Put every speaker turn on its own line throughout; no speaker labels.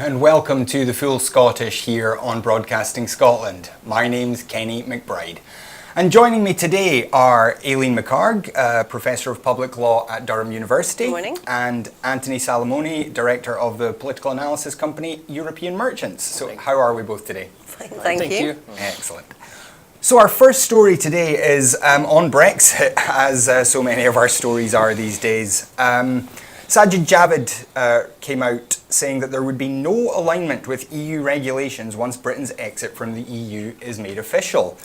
and welcome to the Full Scottish here on Broadcasting Scotland. My name's Kenny McBride. And joining me today are Aileen McHarg, Professor of Public Law at Durham University.
Good morning.
And Anthony Salamoni, Director of the political analysis company European Merchants. So how are we both today?
Thank you.
Excellent. So our first story today is on Brexit, as so many of our stories are these days. Sajid Javid came out saying that there would be no alignment with EU regulations once Britain's exit from the EU is made official.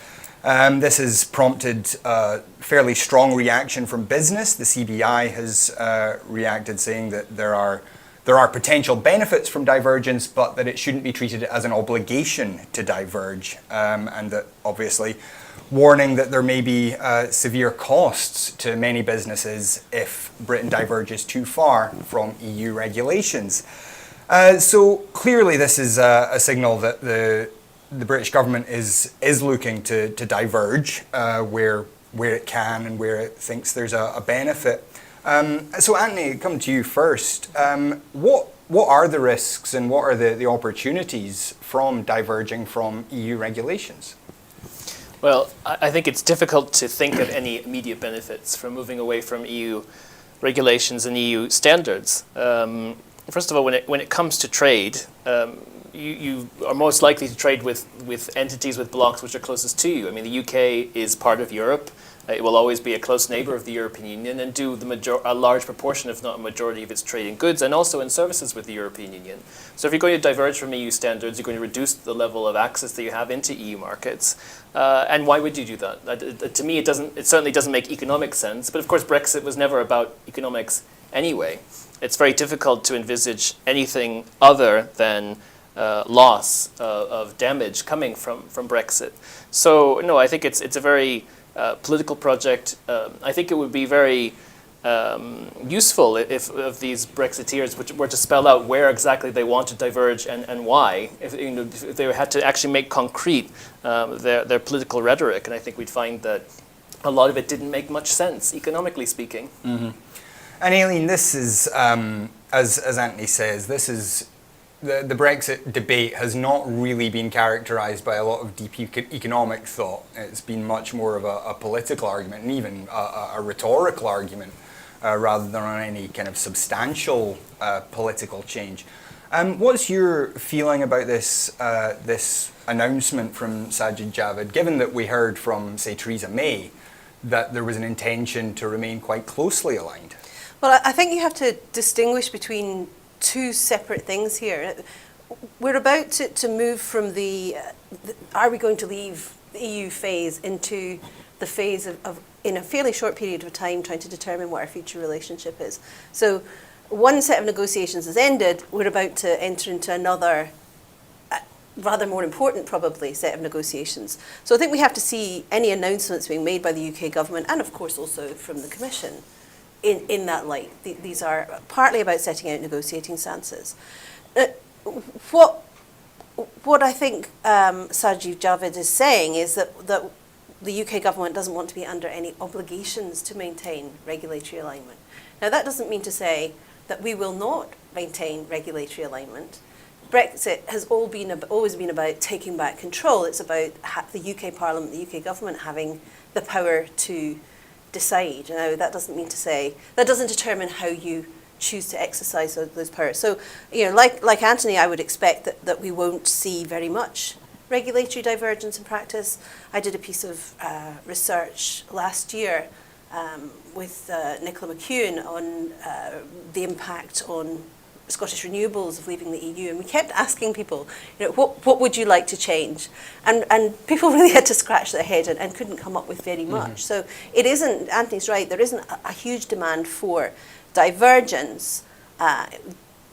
This has prompted a fairly strong reaction from business. The CBI has reacted saying that there are potential benefits from divergence, but that it shouldn't be treated as an obligation to diverge, and that obviously warning that there may be severe costs to many businesses if Britain diverges too far from EU regulations. So clearly this is a signal that the British government is looking to diverge where it can and where it thinks there's a benefit. So Anthony, come to you first. What are the risks and what are the opportunities from diverging from EU regulations?
Well, I think it's difficult to think of any immediate benefits from moving away from EU regulations and EU standards. First of all, when it comes to trade, you are most likely to trade with entities, with blocks which are closest to you. I mean, the UK is part of Europe. It will always be a close neighbour of the European Union and do a large proportion, if not a majority, of its trade in goods and also in services with the European Union. So if you're going to diverge from EU standards, you're going to reduce the level of access that you have into EU markets. And why would you do that? To me, it certainly doesn't make economic sense. But of course, Brexit was never about economics anyway. It's very difficult to envisage anything other than loss of damage coming from Brexit. So no, I think it's a very political project. I think it would be very useful if these Brexiteers were to spell out where exactly they want to diverge and why. If they had to actually make concrete their political rhetoric, and I think we'd find that a lot of it didn't make much sense, economically speaking.
Mm-hmm. And Aileen, this is, as Anthony says, this is the Brexit debate has not really been characterised by a lot of deep economic thought. It's been much more of a political argument and even a rhetorical argument rather than on any kind of substantial political change. What's your feeling about this announcement from Sajid Javid, given that we heard from, say, Theresa May, that there was an intention to remain quite closely aligned?
Well, I think you have to distinguish between two separate things here. We're about to move from are we going to leave the EU phase into the phase of, in a fairly short period of time, trying to determine what our future relationship is. So one set of negotiations has ended, we're about to enter into another, rather more important probably, set of negotiations. So I think we have to see any announcements being made by the UK government and of course also from the Commission in that light. These are partly about setting out negotiating stances. What I think Sajid Javid is saying is that the UK government doesn't want to be under any obligations to maintain regulatory alignment. Now that doesn't mean to say that we will not maintain regulatory alignment. Brexit has always been about taking back control. It's about the UK Parliament, the UK government having the power to decide. Now, that doesn't mean to say, that doesn't determine how you choose to exercise those powers. So, like Anthony, I would expect that we won't see very much regulatory divergence in practice. I did a piece of research last year with Nicola McEwen on the impact on Scottish renewables of leaving the EU, and we kept asking people, what would you like to change? And people really had to scratch their head and couldn't come up with very much. Mm-hmm. So it isn't, Anthony's right, there isn't a huge demand for divergence.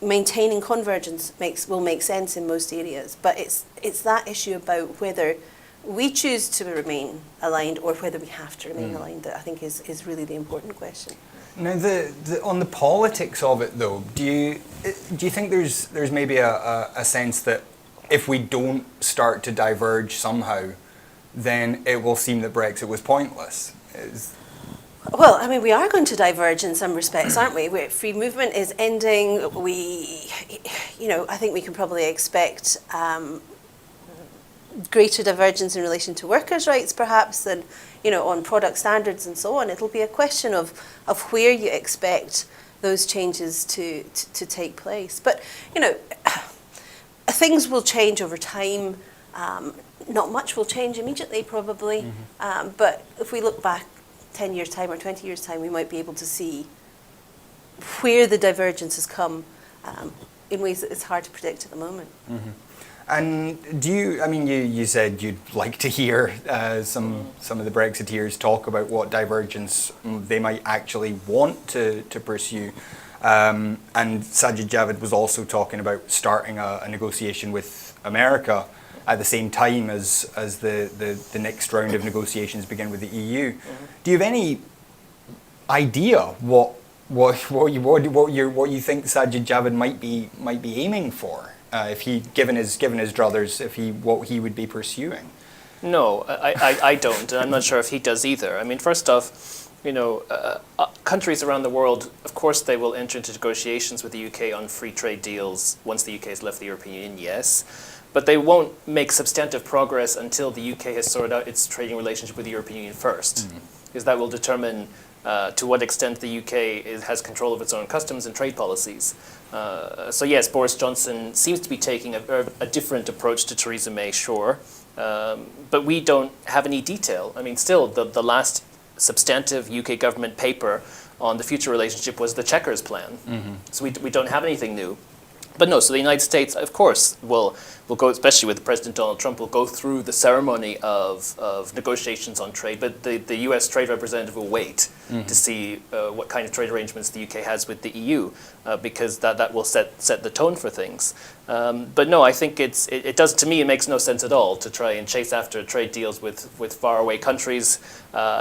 Maintaining convergence will make sense in most areas, but it's that issue about whether we choose to remain aligned or whether we have to remain aligned that I think is really the important question.
Now, on the politics of it, though, do you think there's maybe a sense that if we don't start to diverge somehow, then it will seem that Brexit was pointless?
Well, I mean, we are going to diverge in some respects, aren't we? Free movement is ending. I think we can probably expect greater divergence in relation to workers' rights, perhaps, than, on product standards and so on. It'll be a question of where you expect those changes to take place. But, things will change over time. Not much will change immediately, probably. But if we look back 10 years' time or 20 years' time, we might be able to see where the divergence has come in ways that it's hard to predict at the moment.
And you said you'd like to hear some of the Brexiteers talk about what divergence they might actually want to pursue. And Sajid Javid was also talking about starting a negotiation with America at the same time as the next round of negotiations begin with the EU. Do you have any idea what you think Sajid Javid might be aiming for? If he, given his druthers, what he would be pursuing?
No, I don't, and I'm not sure if he does either. I mean, first off, countries around the world, of course, they will enter into negotiations with the UK on free trade deals once the UK has left the European Union, yes. But they won't make substantive progress until the UK has sorted out its trading relationship with the European Union first, because that will determine to what extent the UK has control of its own customs and trade policies. So yes, Boris Johnson seems to be taking a different approach to Theresa May, sure, but we don't have any detail. I mean, still, the last substantive UK government paper on the future relationship was the Chequers Plan. So we don't have anything new. But no, so the United States, of course, will go, especially with President Donald Trump, will go through the ceremony of negotiations on trade, but the US trade representative will wait to see what kind of trade arrangements the UK has with the EU, because that will set the tone for things. But no, I think it does, to me, it makes no sense at all to try and chase after trade deals with faraway countries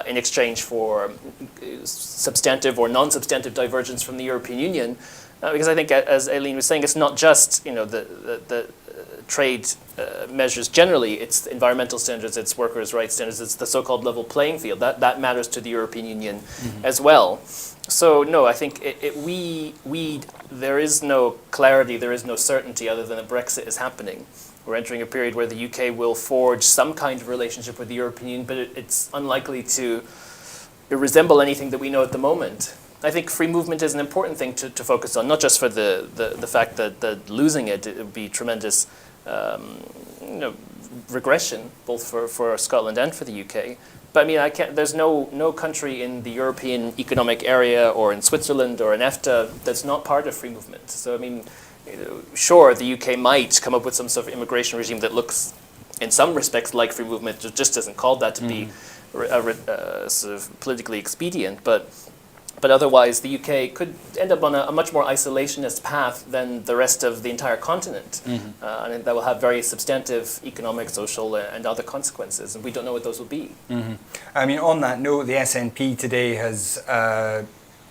in exchange for substantive or non-substantive divergence from the European Union. Because I think, as Aileen was saying, it's not just the trade measures generally. It's environmental standards, it's workers' rights standards, it's the so-called level playing field. That matters to the European Union as well. So no, I think there is no clarity, there is no certainty other than that Brexit is happening. We're entering a period where the UK will forge some kind of relationship with the European Union, but it's unlikely to resemble anything that we know at the moment. I think free movement is an important thing to focus on, not just for the fact that losing it would be tremendous regression, both for Scotland and for the UK. But I mean, there's no country in the European Economic Area or in Switzerland or in EFTA that's not part of free movement. So I mean, sure, the UK might come up with some sort of immigration regime that looks, in some respects, like free movement. It just isn't called that to be sort of politically expedient, but otherwise, the UK could end up on a much more isolationist path than the rest of the entire continent. And that will have very substantive economic, social, and other consequences. And we don't know what those will be.
I mean, on that note, the SNP today has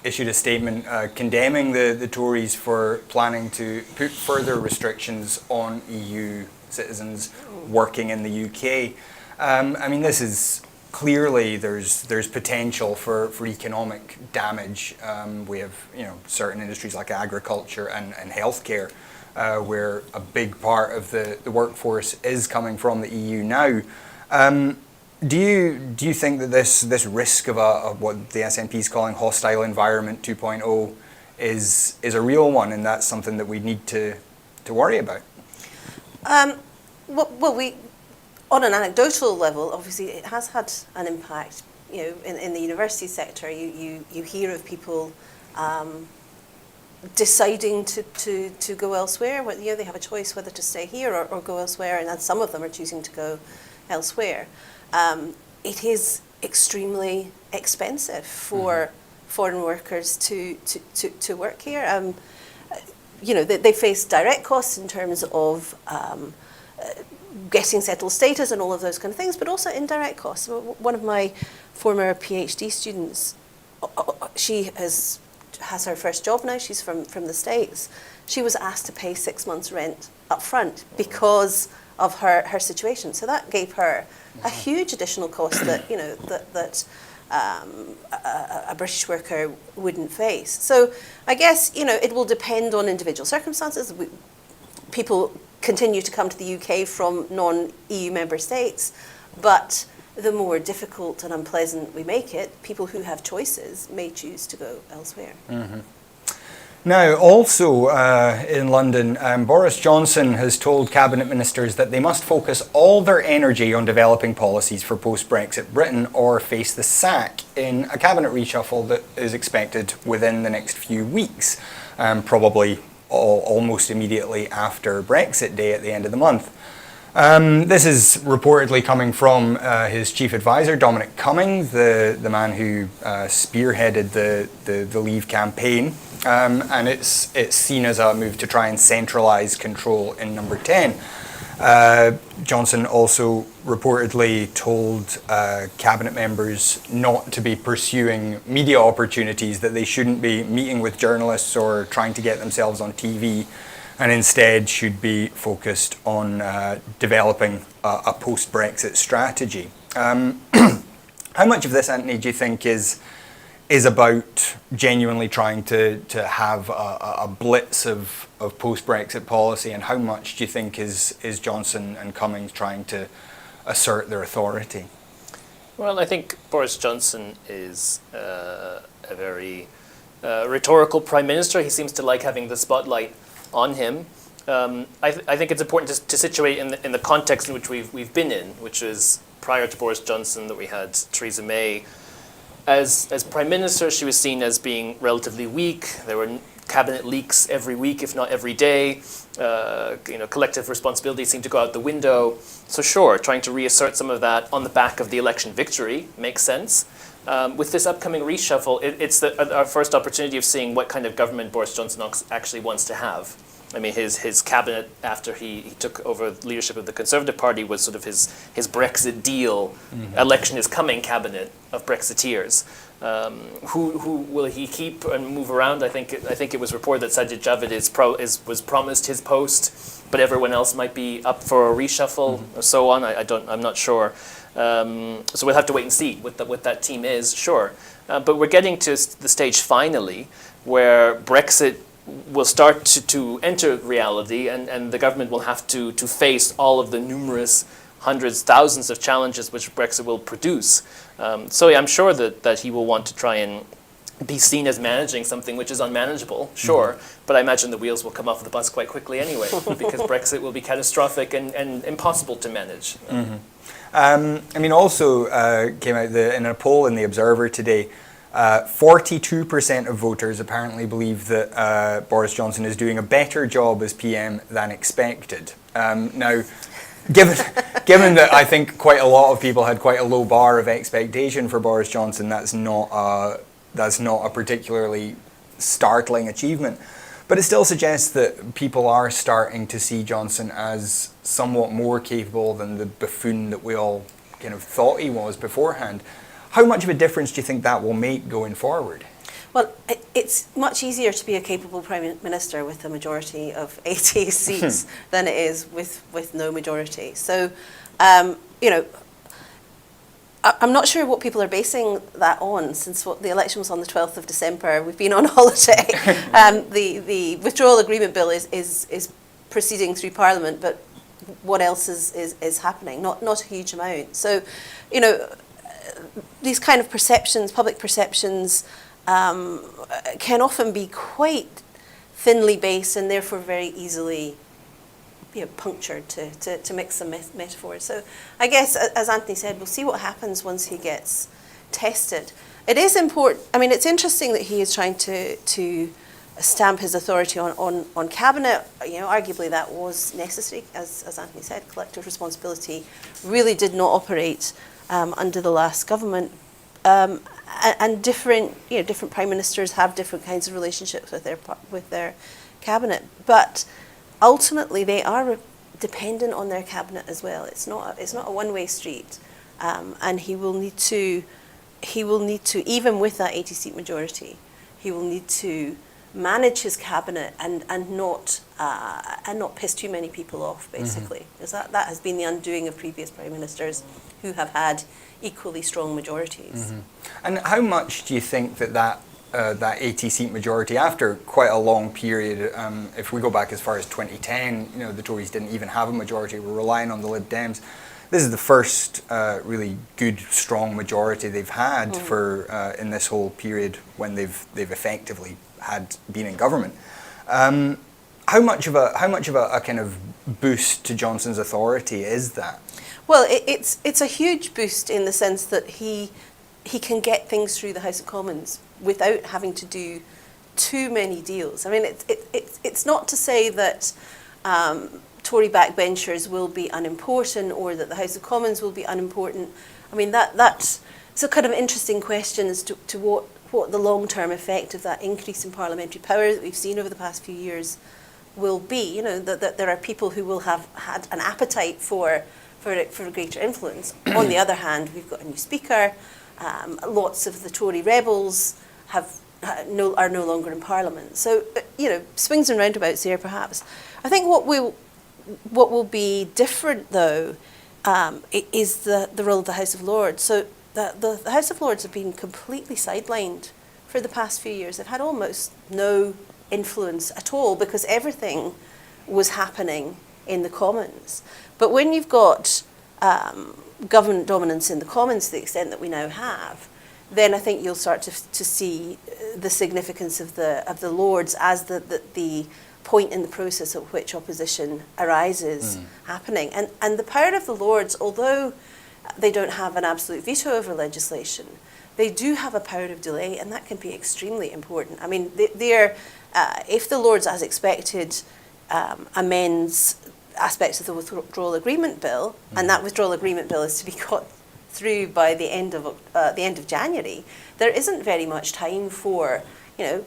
issued a statement condemning the Tories for planning to put further restrictions on EU citizens working in the UK. I mean, this is... Clearly, there's potential for economic damage. We have certain industries like agriculture and healthcare, where a big part of the workforce is coming from the EU now. Do you think that this risk of what the SNP is calling hostile environment 2.0 is a real one, and that's something that we need to worry about?
On an anecdotal level, obviously, it has had an impact. In the university sector, you hear of people deciding to go elsewhere. They have a choice whether to stay here or go elsewhere, and some of them are choosing to go elsewhere. It is extremely expensive for foreign workers to work here. They face direct costs in terms of getting settled status and all of those kind of things, but also indirect costs. One of my former PhD students, she has her first job now. She's from the States. She was asked to pay 6 months' rent up front because of her situation. So that gave her a huge additional cost that a British worker wouldn't face. So I guess, it will depend on individual circumstances. People continue to come to the UK from non-EU member states, but the more difficult and unpleasant we make it, people who have choices may choose to go elsewhere.
Mm-hmm. Now, also in London, Boris Johnson has told cabinet ministers that they must focus all their energy on developing policies for post-Brexit Britain or face the sack in a cabinet reshuffle that is expected within the next few weeks, probably almost immediately after Brexit Day at the end of the month. This is reportedly coming from his chief advisor, Dominic Cumming, the man who spearheaded the Leave campaign. And it's seen as a move to try and centralise control in Number 10. Johnson also reportedly told cabinet members not to be pursuing media opportunities, that they shouldn't be meeting with journalists or trying to get themselves on TV, and instead should be focused on developing a post-Brexit strategy. How much of this, Anthony, do you think is about genuinely trying to have a blitz of post-Brexit policy, and how much do you think is Johnson and Cummings trying to assert their authority?
Well, I think Boris Johnson is a very rhetorical prime minister. He seems to like having the spotlight on him. I think it's important to situate in the context in which we've been in, which is prior to Boris Johnson, that we had Theresa May. As Prime Minister, she was seen as being relatively weak. There were cabinet leaks every week, if not every day. Collective responsibility seemed to go out the window. So sure, trying to reassert some of that on the back of the election victory makes sense. With this upcoming reshuffle, it's our first opportunity of seeing what kind of government Boris Johnson actually wants to have. I mean, his cabinet, after he took over leadership of the Conservative Party, was sort of his Brexit deal, election is coming cabinet of Brexiteers. Who will he keep and move around? I think it was reported that Sajid Javid was promised his post, but everyone else might be up for a reshuffle or so on. I'm not sure. So we'll have to wait and see what that team is. Sure, but we're getting to the stage finally where Brexit will start to enter reality, and the government will have to face all of the numerous hundreds, thousands of challenges which Brexit will produce. So yeah, I'm sure that he will want to try and be seen as managing something which is unmanageable, sure, but I imagine the wheels will come off the bus quite quickly anyway, because Brexit will be catastrophic and impossible to manage.
I mean, also came out in a poll in The Observer today, 42% of voters apparently believe that Boris Johnson is doing a better job as PM than expected. Now, given that I think quite a lot of people had quite a low bar of expectation for Boris Johnson, that's not a particularly startling achievement. But it still suggests that people are starting to see Johnson as somewhat more capable than the buffoon that we all kind of thought he was beforehand. How much of a difference do you think that will make going forward?
Well, it's much easier to be a capable Prime Minister with a majority of 80 seats than it is with no majority. So, I'm not sure what people are basing that on, since the election was on the 12th of December. We've been on holiday. The withdrawal agreement bill is proceeding through Parliament, but what else is happening? Not a huge amount. So, these kind of perceptions, public perceptions, can often be quite thinly based and therefore very easily punctured, to mix some metaphors. So I guess, as Anthony said, we'll see what happens once he gets tested. It is important, I mean, it's interesting that he is trying to stamp his authority on cabinet. Arguably that was necessary, as Anthony said. Collective responsibility really did not operate under the last government, and different prime ministers have different kinds of relationships with their cabinet, but ultimately they are dependent on their cabinet as well. It's not a one-way street, and he will need to, even with that 80-seat majority, he will need to manage his cabinet and not piss too many people off, basically. Because that has been the undoing of previous prime ministers who have had equally strong majorities.
And how much do you think that 80-seat majority, after quite a long period, if we go back as far as 2010, the Tories didn't even have a majority, were relying on the Lib Dems. This is the first really good, strong majority they've had for in this whole period when they've effectively been in government. How much of a kind of boost to Johnson's authority is that?
Well, it's a huge boost in the sense that he can get things through the House of Commons without having to do too many deals. I mean, it's not to say that Tory backbenchers will be unimportant or that the House of Commons will be unimportant. I mean, that's a kind of interesting question as to what the long-term effect of that increase in parliamentary power that we've seen over the past few years will be. That there are people who will have had an appetite for greater influence. On the other hand, we've got a new speaker. Lots of the Tory rebels are no longer in Parliament. So, swings and roundabouts here, perhaps. I think what will be different, though, is the role of the House of Lords. So the House of Lords have been completely sidelined for the past few years. They've had almost no influence at all because everything was happening in the Commons. But when you've got government dominance in the Commons to the extent that we now have, then I think you'll start to see the significance of the Lords as the point in the process at which opposition arises happening. And the power of the Lords, although they don't have an absolute veto over legislation, they do have a power of delay, and that can be extremely important. I mean, if the Lords, as expected, amends aspects of the withdrawal agreement bill, and that withdrawal agreement bill is to be got through by the end of January, there isn't very much time for the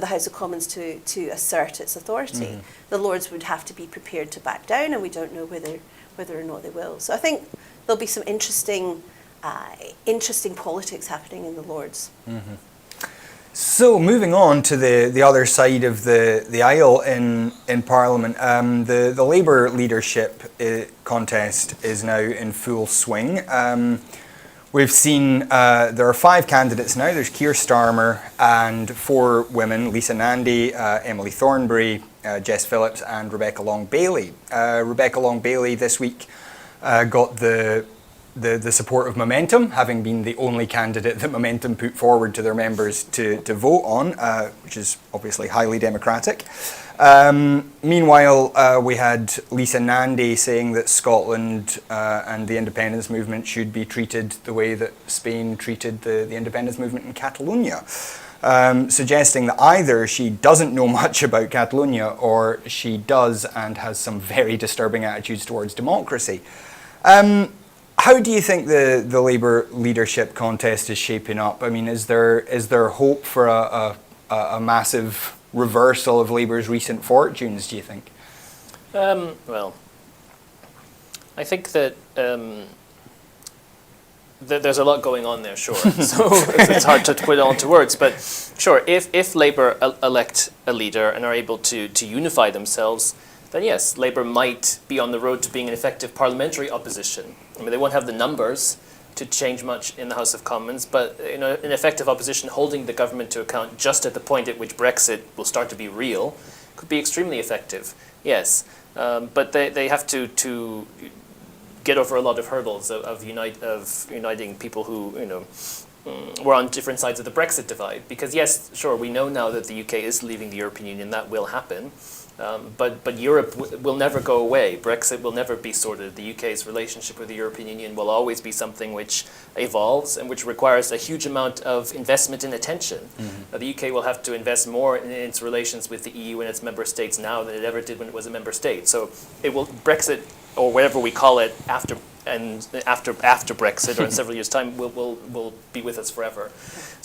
House of Commons to assert its authority. The Lords would have to be prepared to back down, and we don't know whether or not they will. So I think there'll be some interesting politics happening in the Lords.
So moving on to the other side of the aisle in Parliament, the Labour leadership contest is now in full swing. We've seen there are 5 candidates now. There's Keir Starmer and 4 women: Lisa Nandy, Emily Thornberry, Jess Phillips, and Rebecca Long-Bailey. Rebecca Long-Bailey this week got the support of Momentum, having been the only candidate that Momentum put forward to their members to vote on, which is obviously highly democratic. Meanwhile, we had Lisa Nandy saying that Scotland and the independence movement should be treated the way that Spain treated the independence movement in Catalonia, suggesting that either she doesn't know much about Catalonia or she does and has some very disturbing attitudes towards democracy. How do you think the Labour leadership contest is shaping up? I mean, is there hope for a massive reversal of Labour's recent fortunes, do you think?
Well, I think that there's a lot going on there, sure. So it's hard to put it all into words. But sure, if Labour elect a leader and are able to unify themselves, then yes, Labour might be on the road to being an effective parliamentary opposition. I mean, they won't have the numbers to change much in the House of Commons, but an effective opposition holding the government to account just at the point at which Brexit will start to be real could be extremely effective, yes. But they have to get over a lot of hurdles of uniting people who were on different sides of the Brexit divide. Because yes, sure, we know now that the UK is leaving the European Union, that will happen. But Europe will never go away. Brexit will never be sorted. The UK's relationship with the European Union will always be something which evolves and which requires a huge amount of investment and attention. The UK will have to invest more in its relations with the EU and its member states now than it ever did when it was a member state. So it will Brexit, or whatever we call it, after Brexit or in several years' time will be with us forever.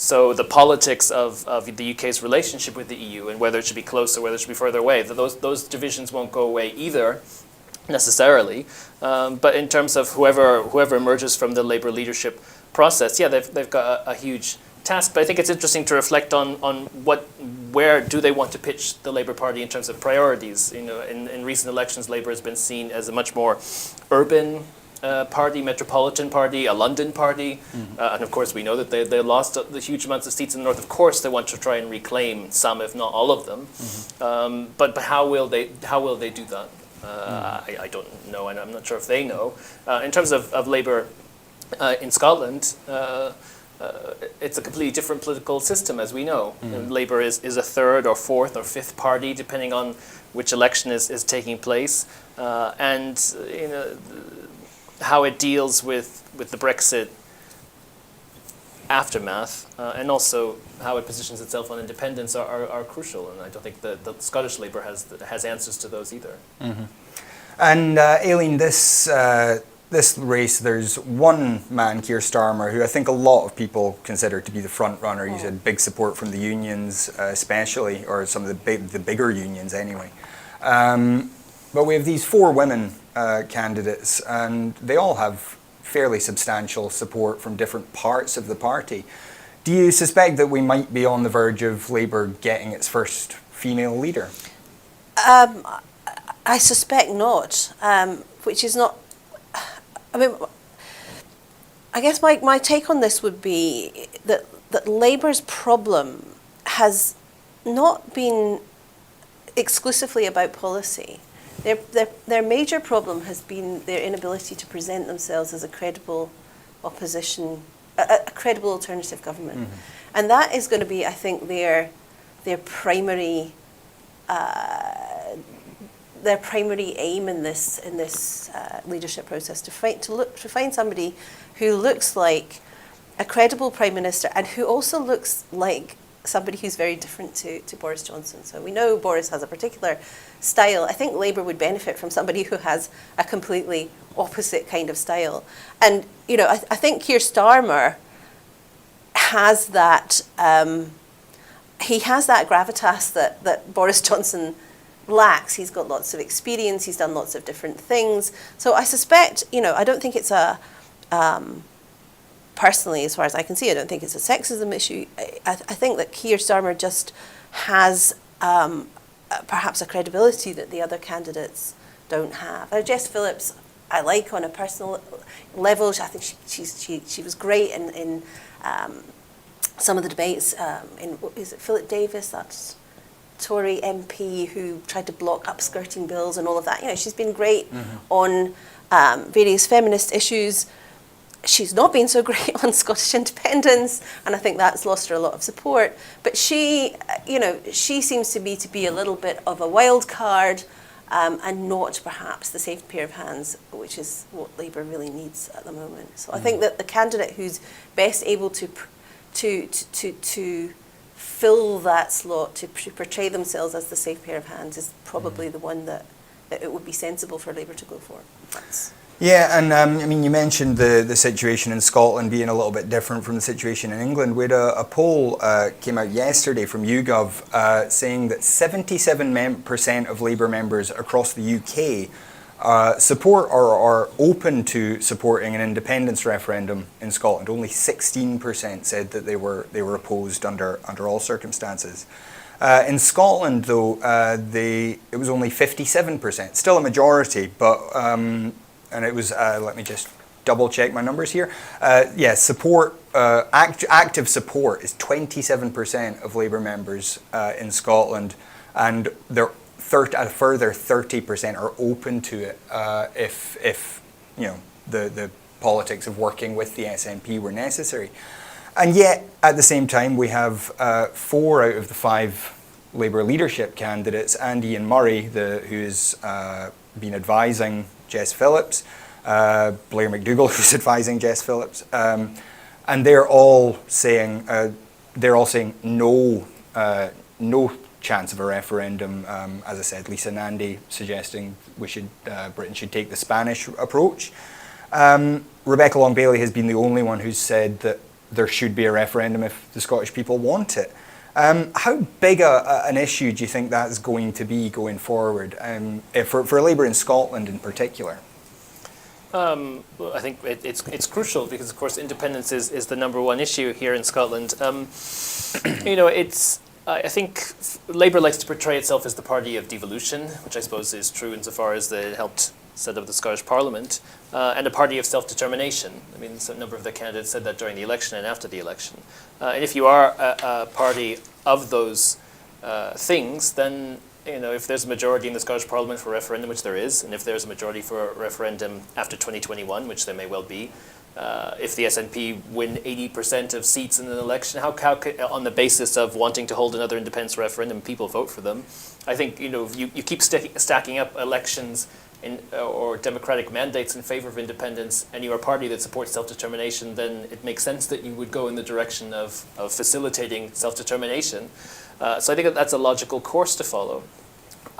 So the politics of the UK's relationship with the EU and whether it should be closer, whether it should be further away, those divisions won't go away either necessarily. But in terms of whoever emerges from the Labour leadership process, yeah, they've got a huge task, but I think it's interesting to reflect on where do they want to pitch the Labour Party in terms of priorities. You know, in recent elections, Labour has been seen as a much more urban party, metropolitan party, a London party, and of course we know that they lost the huge amounts of seats in the north. Of course, they want to try and reclaim some, if not all of them. But how will they do that? I don't know, and I'm not sure if they know. In terms of Labour in Scotland, it's a completely different political system, as we know. Labour is a third or fourth or fifth party, depending on which election is taking place, and you know, how it deals with the Brexit aftermath, and also how it positions itself on independence are crucial. And I don't think the Scottish Labour has answers to those either.
And Aileen, this race, there's one man, Keir Starmer, who I think a lot of people consider to be the front runner. He's had big support from the unions, especially, or some of the bigger unions anyway. But we have these four women candidates, and they all have fairly substantial support from different parts of the party. Do you suspect that we might be on the verge of Labour getting its first female leader?
I suspect not, which is not... I mean, I guess my take on this would be that Labour's problem has not been exclusively about policy. Their major problem has been their inability to present themselves as a credible opposition, a credible alternative government, and that is going to be, I think, their primary aim in this leadership process, to find somebody who looks like a credible prime minister and who also looks like somebody who's very different to Boris Johnson. So we know Boris has a particular style. I think Labour would benefit from somebody who has a completely opposite kind of style. And you know, I think Keir Starmer has that. He has that gravitas that Boris Johnson lacks. He's got lots of experience. He's done lots of different things. So I suspect, you know, I don't think it's a personally, as far as I can see, I don't think it's a sexism issue. I think that Keir Starmer just has perhaps a credibility that the other candidates don't have. Jess Phillips, I like on a personal level. I think she was great in some of the debates. Is it Philip Davis? That's Tory MP who tried to block upskirting bills and all of that. You know, she's been great on various feminist issues. She's not been so great on Scottish independence, and I think that's lost her a lot of support. But she, you know, she seems to be a little bit of a wild card, and not perhaps the safe pair of hands, which is what Labour really needs at the moment. So I think that the candidate who's best able to fill that slot, to portray themselves as the safe pair of hands, is probably the one that it would be sensible for Labour to go for.
Yeah, and I mean, you mentioned the situation in Scotland being a little bit different from the situation in England. We had a poll came out yesterday from YouGov saying that 77% of Labour members across the UK support or are open to supporting an independence referendum in Scotland. Only 16% said that they were opposed under all circumstances. In Scotland, though, it was only 57%, still a majority, but. And it was, let me just double check my numbers here. Support, active support is 27% of Labour members in Scotland, and a further 30% are open to it if you know, the politics of working with the SNP were necessary. And yet, at the same time, we have 4 out of the 5 Labour leadership candidates, and Ian Murray, who's been advising Jess Phillips, Blair McDougall, who's advising Jess Phillips, and they're all saying no chance of a referendum. As I said, Lisa Nandy suggesting Britain should take the Spanish approach. Rebecca Long-Bailey has been the only one who's said that there should be a referendum if the Scottish people want it. How big an issue do you think that's going to be going forward, for Labour in Scotland in particular?
Well, I think it's crucial because, of course, independence is the number one issue here in Scotland. I think Labour likes to portray itself as the party of devolution, which I suppose is true insofar as they helped set up the Scottish Parliament, and a party of self-determination. I mean, a number of the candidates said that during the election and after the election. And if you are a party of those things, then if there's a majority in the Scottish Parliament for referendum, which there is, and if there's a majority for a referendum after 2021, which there may well be, if the SNP win 80% of seats in an election, how on the basis of wanting to hold another independence referendum, people vote for them? I think you keep stacking up elections or democratic mandates in favor of independence, and you're a party that supports self-determination, then it makes sense that you would go in the direction of facilitating self-determination. So I think that's a logical course to follow.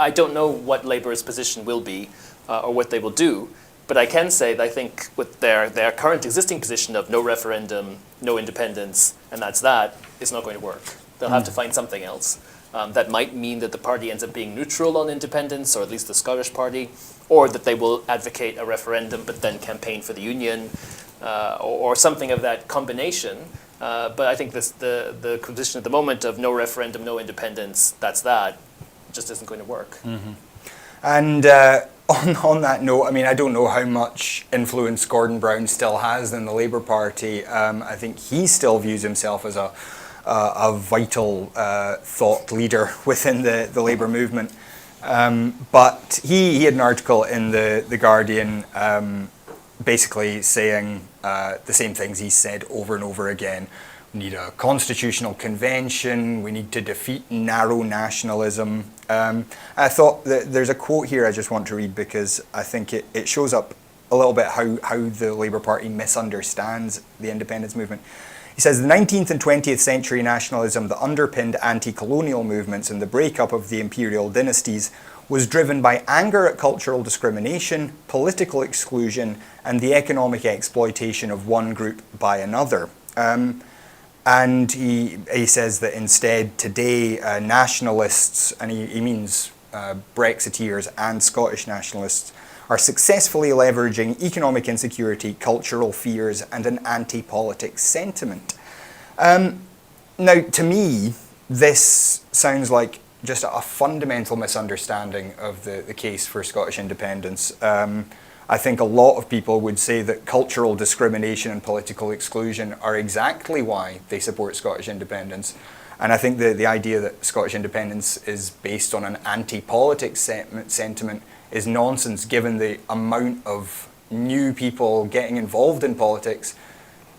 I don't know what Labour's position will be or what they will do, but I can say that I think with their current existing position of no referendum, no independence, and that's that, is not going to work. They'll have to find something else. That might mean that the party ends up being neutral on independence, or at least the Scottish party, or that they will advocate a referendum but then campaign for the union, or something of that combination. But I think the position at the moment of no referendum, no independence, that's that, just isn't going to work.
Mm-hmm. And on that note, I mean, I don't know how much influence Gordon Brown still has in the Labour Party. I think he still views himself as a vital thought leader within the Labour movement. But he had an article in the Guardian basically saying the same things he said over and over again. We need a constitutional convention, we need to defeat narrow nationalism. I thought that there's a quote here I just want to read because I think it shows up a little bit how the Labour Party misunderstands the independence movement. He says, the 19th and 20th century nationalism that underpinned anti-colonial movements and the breakup of the imperial dynasties was driven by anger at cultural discrimination, political exclusion, and the economic exploitation of one group by another. And he says that instead today nationalists, and he means Brexiteers and Scottish nationalists, are successfully leveraging economic insecurity, cultural fears, and an anti-politics sentiment. Now, to me, this sounds like just a fundamental misunderstanding of the case for Scottish independence. I think a lot of people would say that cultural discrimination and political exclusion are exactly why they support Scottish independence. And I think the idea that Scottish independence is based on an anti-politics sentiment is nonsense, given the amount of new people getting involved in politics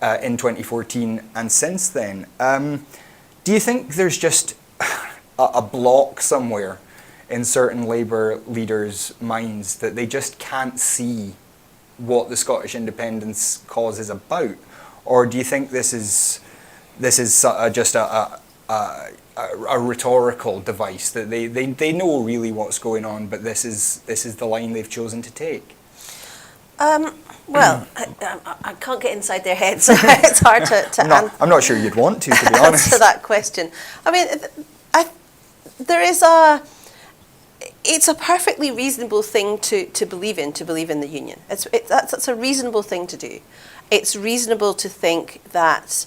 in 2014 and since then. Do you think there's just a block somewhere in certain Labour leaders' minds that they just can't see what the Scottish independence cause is about? Or do you think this is just a rhetorical device, that they know really what's going on, but this is the line they've chosen to take?
Well, I can't get inside their heads, so it's hard to answer.
I'm not sure you'd want to be honest.
Answer that question. I mean, it's a perfectly reasonable thing to believe in the union. That's a reasonable thing to do. It's reasonable to think that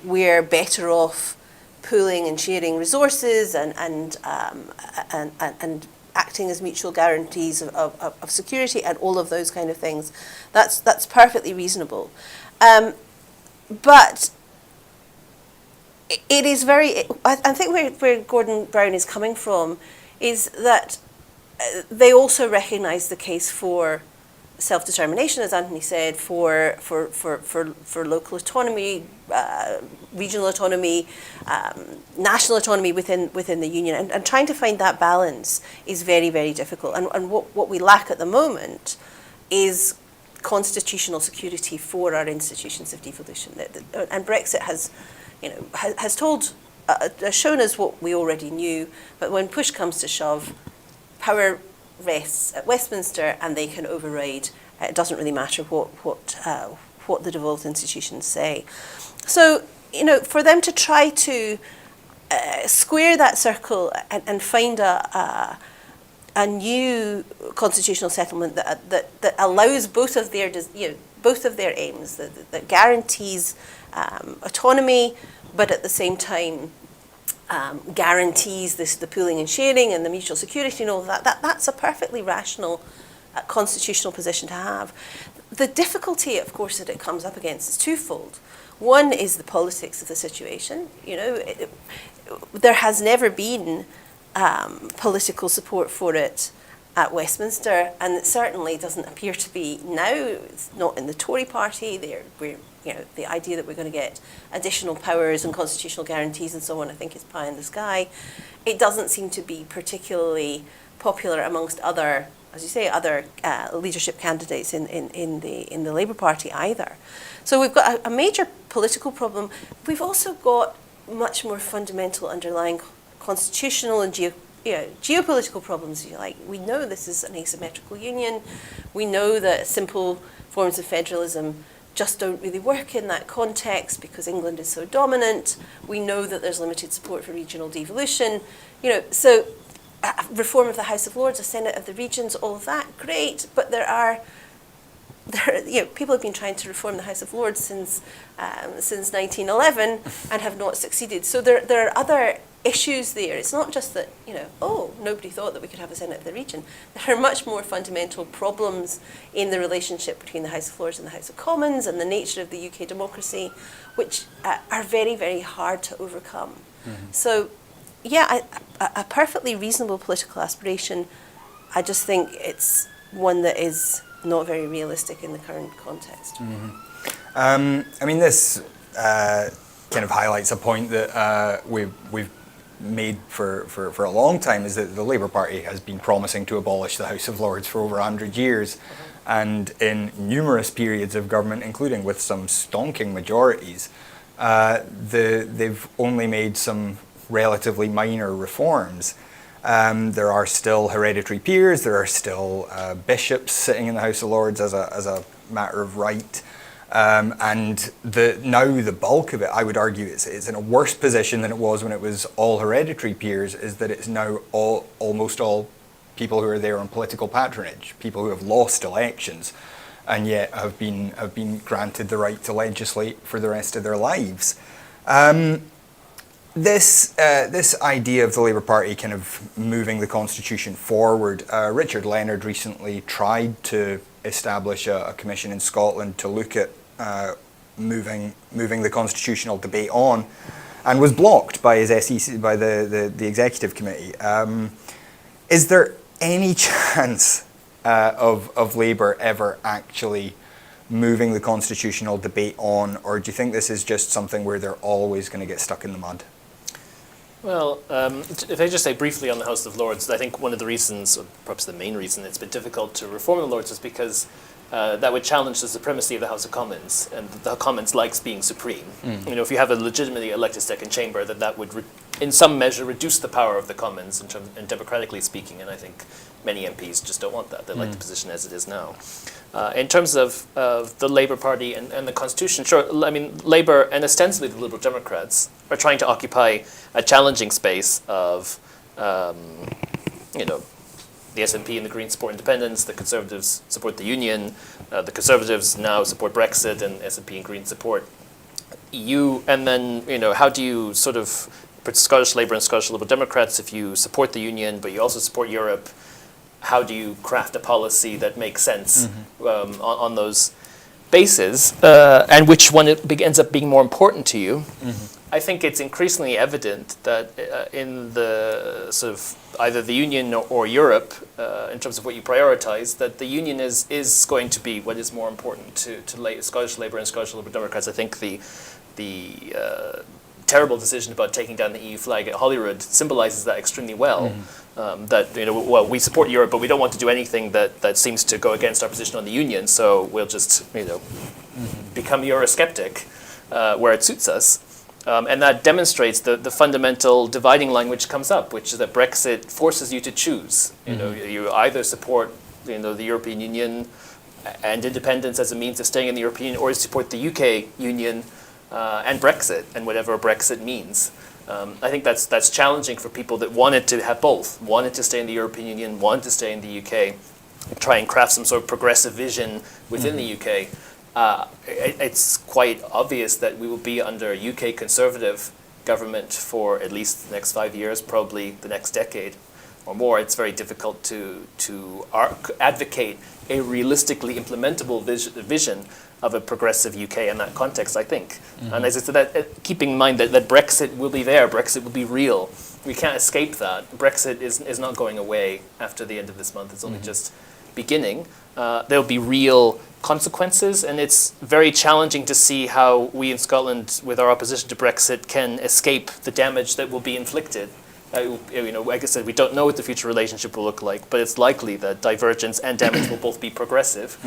we're better off pooling and sharing resources and acting as mutual guarantees of security and all of those kind of things. That's perfectly reasonable. But it is I think where Gordon Brown is coming from is that they also recognise the case for self-determination, as Anthony said, for local autonomy, regional autonomy, national autonomy within the union, and trying to find that balance is very, very difficult. And what we lack at the moment is constitutional security for our institutions of devolution. And Brexit has shown us what we already knew, but when push comes to shove, power rests at Westminster and they can override. It doesn't really matter what the devolved institutions say. So, for them to try to square that circle and find a a new constitutional settlement that allows both of their both of their aims, that guarantees autonomy, but at the same time guarantees the pooling and sharing and the mutual security and all of that. That's a perfectly rational constitutional position to have. The difficulty, of course, that it comes up against is twofold. One is the politics of the situation. There has never been political support for it at Westminster, and it certainly doesn't appear to be now. It's not in the Tory party. The idea that we're going to get additional powers and constitutional guarantees and so on, I think, is pie in the sky. It doesn't seem to be particularly popular amongst other, as you say, other leadership candidates in the Labour Party either. So we've got a major political problem. We've also got much more fundamental underlying constitutional and geopolitical problems, if you like. We know this is an asymmetrical union. We know that simple forms of federalism just don't really work in that context because England is so dominant. We know that there's limited support for regional devolution. So reform of the House of Lords, a Senate of the regions, all of that, great. But people have been trying to reform the House of Lords since 1911 and have not succeeded. So there are other issues there. It's not just that, nobody thought that we could have a Senate of the region. There are much more fundamental problems in the relationship between the House of Lords and the House of Commons and the nature of the UK democracy, which are very, very hard to overcome. Mm-hmm. So, a perfectly reasonable political aspiration. I just think it's one that is not very realistic in the current context.
Mm-hmm. This kind of highlights a point that we've made for a long time, is that the Labour Party has been promising to abolish the House of Lords for over 100 years. And in numerous periods of government, including with some stonking majorities, they've only made some relatively minor reforms. There are still hereditary peers, there are still bishops sitting in the House of Lords as a matter of right. And now the bulk of it, I would argue, it's in a worse position than it was when it was all hereditary peers, is that it's now almost all people who are there on political patronage, people who have lost elections and yet have been granted the right to legislate for the rest of their lives. This idea of the Labour Party kind of moving the constitution forward, Richard Leonard recently tried to establish a commission in Scotland to look at moving the constitutional debate on, and was blocked by his SEC, by the executive committee. Is there any chance of Labour ever actually moving the constitutional debate on, or do you think this is just something where they're always going to get stuck in the mud?
Well, if I just say briefly on the House of Lords, I think one of the reasons, or perhaps the main reason, it's been difficult to reform the Lords is because that would challenge the supremacy of the House of Commons, and the Commons likes being supreme. Mm. If you have a legitimately elected second chamber, that would, in some measure, reduce the power of the Commons and democratically speaking, and I think many MPs just don't want that. They like the position as it is now. In terms of the Labour Party and the Constitution, sure, Labour and ostensibly the Liberal Democrats are trying to occupy a challenging space of, the SNP and the Greens support independence, the Conservatives support the Union, the Conservatives now support Brexit, and SNP and Greens support EU. And then, how do you sort of put Scottish Labour and Scottish Liberal Democrats, if you support the Union, but you also support Europe, how do you craft a policy that makes sense on those bases, and which one ends up being more important to you? Mm-hmm. I think it's increasingly evident that in the sort of either the Union or Europe, in terms of what you prioritize, that the Union is going to be what is more important to Scottish Labour and Scottish Liberal Democrats. I think the terrible decision about taking down the EU flag at Holyrood symbolises that extremely well. Mm-hmm. That we support Europe, but we don't want to do anything that seems to go against our position on the Union. So we'll just become Eurosceptic where it suits us. And that demonstrates the fundamental dividing line which comes up, which is that Brexit forces you to choose. You either support the European Union and independence as a means of staying in the European Union, or you support the UK Union and Brexit and whatever Brexit means. I think that's challenging for people that wanted to have both, wanted to stay in the European Union, wanted to stay in the UK, try and craft some sort of progressive vision within the UK. It's quite obvious that we will be under a UK Conservative government for at least the next 5 years, probably the next decade or more. It's very difficult to advocate a realistically implementable vision of a progressive UK in that context, I think. And as I said, keeping in mind that Brexit will be there, Brexit will be real. We can't escape that. Brexit is not going away after the end of this month. It's only just beginning. There'll be real consequences, and it's very challenging to see how we in Scotland, with our opposition to Brexit, can escape the damage that will be inflicted. Like I said, we don't know what the future relationship will look like, but it's likely that divergence and damage will both be progressive.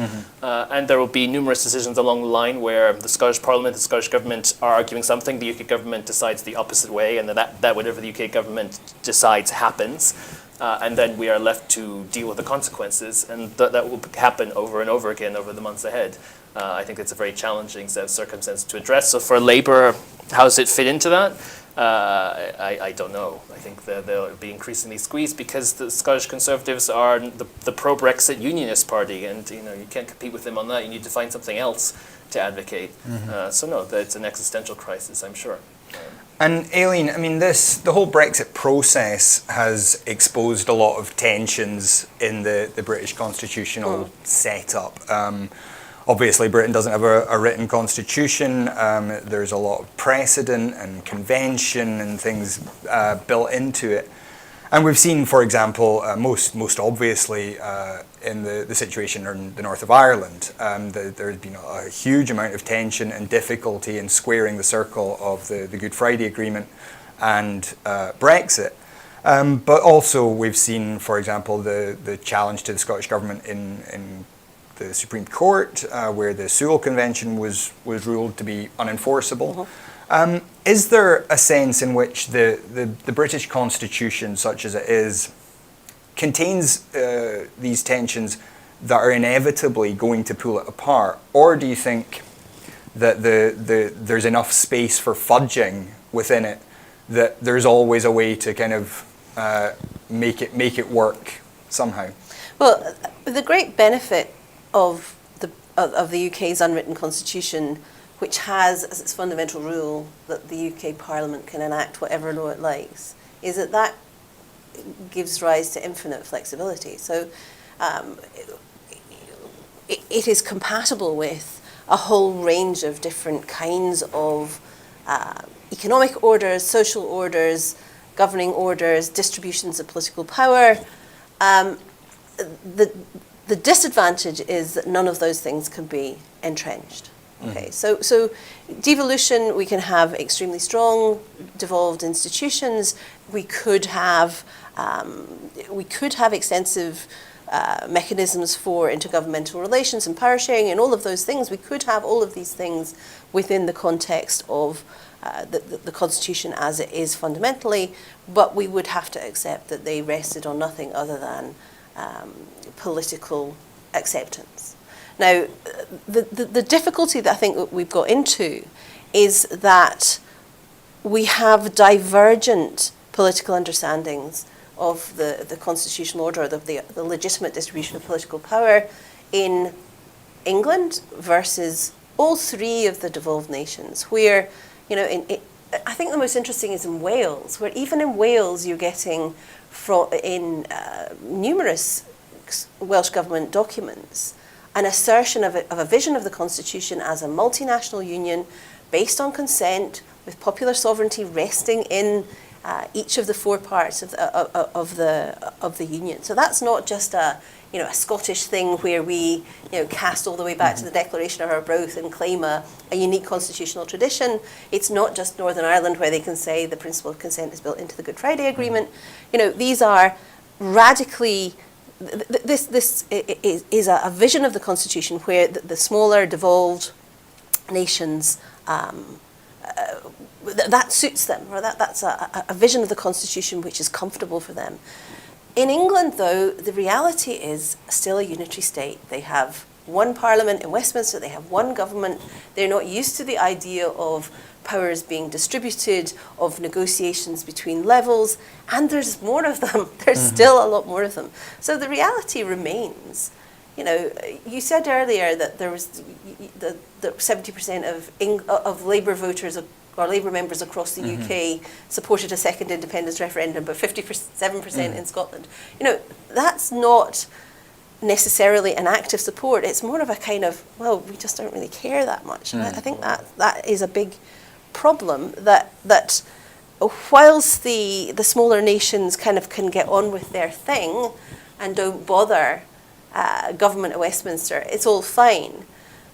And there will be numerous decisions along the line where the Scottish Parliament, the Scottish Government are arguing something, the UK Government decides the opposite way, and that whatever the UK Government decides happens. And then we are left to deal with the consequences, and that will happen over and over again over the months ahead. I think it's a very challenging set of circumstances to address. So for Labour, how does it fit into that? I don't know. I think they'll be increasingly squeezed because the Scottish Conservatives are the pro-Brexit unionist party, and you can't compete with them on that. You need to find something else to advocate. So no, it's an existential crisis, I'm sure.
And Aileen, I mean, the whole Brexit process has exposed a lot of tensions in the British constitutional setup. Obviously, Britain doesn't have a written constitution. There's a lot of precedent and convention and things built into it. And we've seen, for example, most obviously in the situation in the north of Ireland, there's been a huge amount of tension and difficulty in squaring the circle of the Good Friday Agreement and Brexit. But also we've seen, for example, the challenge to the Scottish Government in the Supreme Court, where the Sewell Convention was ruled to be unenforceable. Is there a sense in which the British Constitution, such as it is, contains these tensions that are inevitably going to pull it apart? Or do you think that there's enough space for fudging within it, that there's always a way to kind of make it work somehow?
Well, the great benefit of the UK's unwritten constitution, which has as its fundamental rule that the UK Parliament can enact whatever law it likes, is that gives rise to infinite flexibility. So it is compatible with a whole range of different kinds of economic orders, social orders, governing orders, distributions of political power. The disadvantage is that none of those things can be entrenched. Okay, so devolution, we can have extremely strong, devolved institutions. We could have extensive mechanisms for intergovernmental relations and power sharing and all of those things. We could have all of these things within the context of the Constitution as it is fundamentally, but we would have to accept that they rested on nothing other than political acceptance. Now, the difficulty that I think that we've got into is that we have divergent political understandings of the constitutional order, the legitimate distribution of political power in England versus all three of the devolved nations, where, I think the most interesting is in Wales, where even in Wales you're getting in numerous Welsh Government documents an assertion of a vision of the Constitution as a multinational union based on consent, with popular sovereignty resting in each of the four parts of the union. So that's not just a Scottish thing where we cast all the way back to the Declaration of Arbroath and claim a unique constitutional tradition. It's not just Northern Ireland where they can say the principle of consent is built into the Good Friday Agreement. These are radically. This is a vision of the Constitution where the smaller devolved nations, that suits them, or that's a vision of the Constitution which is comfortable for them. In England, though, the reality is still a unitary state. They have one parliament in Westminster, they have one government. They're not used to the idea of powers being distributed, of negotiations between levels, and there's more of them. There's still a lot more of them. So the reality remains. You know, you said earlier that there was the 70% of Labour voters or Labour members across the UK supported a second independence referendum, but 57% in Scotland. You know, that's not necessarily an active support. It's more of a kind of, well, we just don't really care that much. And I think that is a big problem, that whilst the smaller nations kind of can get on with their thing and don't bother government at Westminster, it's all fine.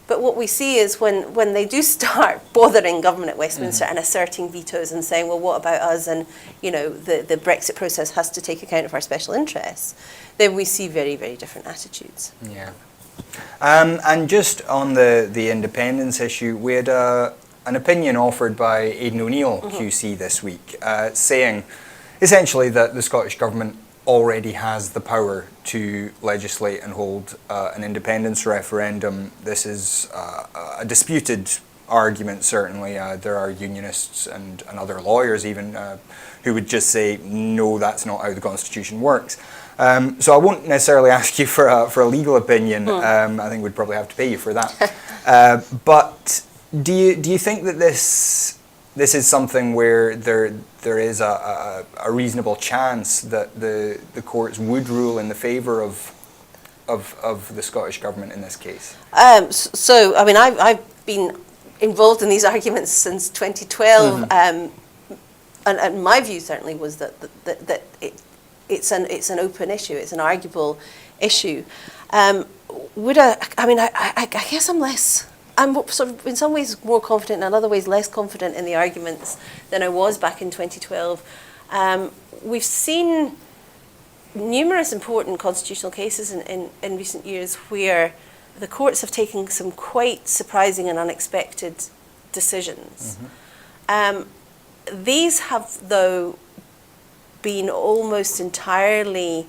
But what we see is when they do start bothering government at Westminster and asserting vetoes and saying, well, what about us? And, you know, the Brexit process has to take account of our special interests, then we see very, very different attitudes.
Yeah. And just on the independence issue, we had an opinion offered by Aidan O'Neill, QC, this week, saying essentially that the Scottish Government already has the power to legislate and hold an independence referendum. This is a disputed argument, certainly. There are unionists and other lawyers even who would just say, no, that's not how the Constitution works. So I won't necessarily ask you for a legal opinion. I think we'd probably have to pay you for that. But do you think that this is something where there is a reasonable chance that the courts would rule in the favour of the Scottish Government in this case?
So, I mean, I've been involved in these arguments since 2012, and my view certainly was that it's an open issue, it's an arguable issue. I guess I'm sort of in some ways more confident and in other ways less confident in the arguments than I was back in 2012. We've seen numerous important constitutional cases in recent years where the courts have taken some quite surprising and unexpected decisions. These have, though, been almost entirely